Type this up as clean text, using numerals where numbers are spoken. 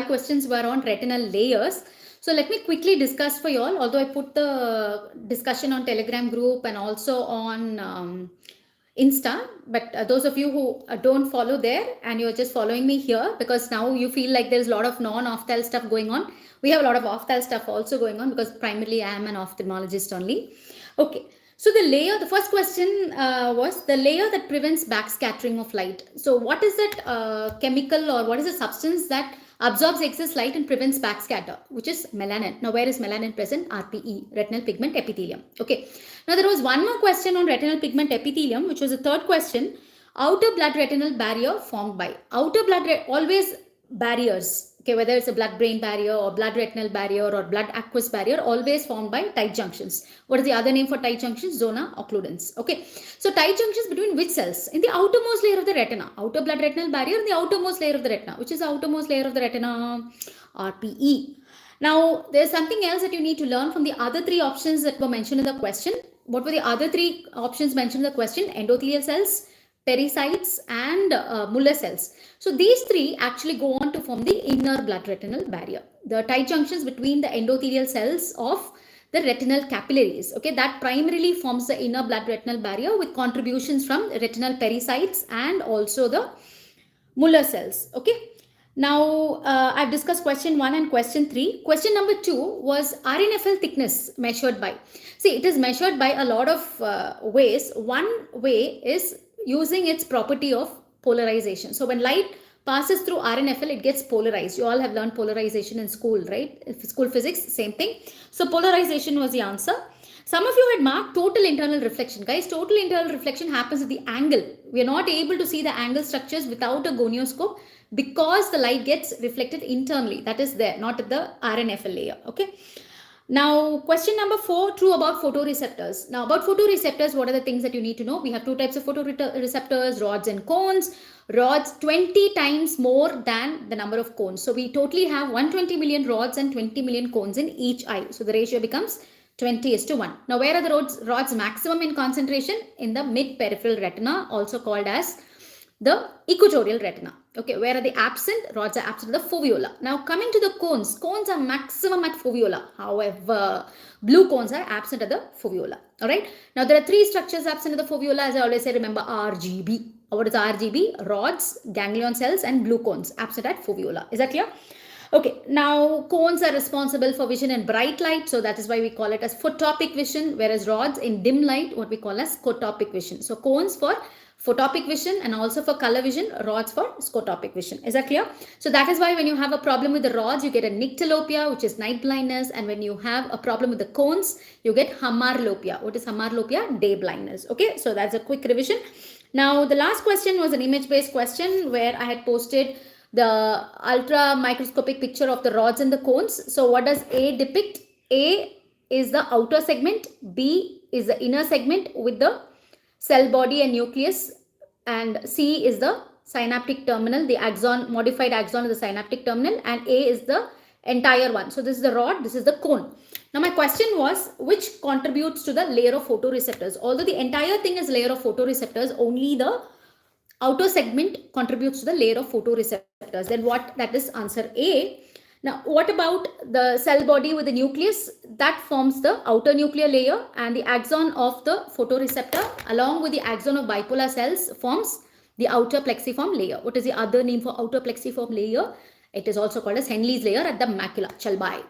questions were on retinal layers. So let me quickly discuss for you all, although I put the discussion on Telegram group and also on Insta, but those of you who don't follow there and you're just following me here because now you feel like there's a lot of non-Ophthal stuff going on. We have a lot of Ophthal stuff also going on because primarily I am an ophthalmologist only. Okay. So the first question was the layer that prevents backscattering of light. So what is that chemical or what is the substance that absorbs excess light and prevents backscatter, which is melanin. Now, where is melanin present? RPE, retinal pigment epithelium. Okay. Now, there was one more question on retinal pigment epithelium, which was the third question. Outer blood retinal barrier formed by outer blood, always barriers. Okay, whether it's a blood-brain barrier or blood retinal barrier or blood aqueous barrier, always formed by tight junctions. What is the other name for tight junctions? Zona occludens. Okay, so tight junctions between which cells? In the outermost layer of the retina. Outer blood retinal barrier in the outermost layer of the retina. Which is the outermost layer of the retina? RPE. Now, there's something else that you need to learn from the other three options that were mentioned in the question. What were the other three options mentioned in the question? Endothelial cells, pericytes and Muller cells. So these three actually go on to form the inner blood retinal barrier. The tight junctions between the endothelial cells of the retinal capillaries. Okay, that primarily forms the inner blood retinal barrier with contributions from retinal pericytes and also the Muller cells. Okay. Now, I've discussed question 1 and question 3. Question number 2 was RNFL thickness measured by. See, it is measured by a lot of ways. One way is using its property of polarization. So when light passes through RNFL, it gets polarized. You all have learned polarization in school, right? School physics, same thing. So polarization was the answer. Some of you had marked total internal reflection. Guys, total internal reflection happens at the angle. We are not able to see the angle structures without a gonioscope because the light gets reflected internally. That is there, not at the RNFL layer. Okay. Now, question number 4, true about photoreceptors. Now, about photoreceptors, what are the things that you need to know? We have two types of photoreceptors, rods and cones. Rods 20 times more than the number of cones. So, we totally have 120 million rods and 20 million cones in each eye. So, the ratio becomes 20:1. Now, where are the rods maximum in concentration? In the mid-peripheral retina, also called as the equatorial retina. Okay, where are they absent? Rods are absent in the fovea. Now, coming to the cones, cones are maximum at fovea. However, blue cones are absent at the fovea. All right. Now, there are three structures absent at the fovea. As I always say, remember RGB. What is RGB? Rods, ganglion cells, and blue cones absent at fovea. Is that clear? Okay, now cones are responsible for vision in bright light. So that is why we call it as photopic vision, whereas rods in dim light, what we call as scotopic vision. So cones for photopic vision and also for color vision, rods for scotopic vision. Is that clear? So that is why when you have a problem with the rods, you get a nyctalopia, which is night blindness. And when you have a problem with the cones, you get hamarlopia. What is hamarlopia? Day blindness. Okay, so that's a quick revision. Now, the last question was an image-based question where I had posted the ultra microscopic picture of the rods and the cones. So what does A depict? A is the outer segment, B is the inner segment with the cell body and nucleus, and C is the synaptic terminal, the axon, modified axon of the synaptic terminal, and A is the entire one. So this is the rod, this is the cone. Now my question was, which contributes to the layer of photoreceptors? Although the entire thing is layer of photoreceptors, only the outer segment contributes to the layer of photoreceptors. Then what? That is answer A. Now, what about the cell body with the nucleus? That forms the outer nuclear layer, and the axon of the photoreceptor along with the axon of bipolar cells forms the outer plexiform layer. What is the other name for outer plexiform layer? It is also called as Henle's layer at the macula. Chal bye.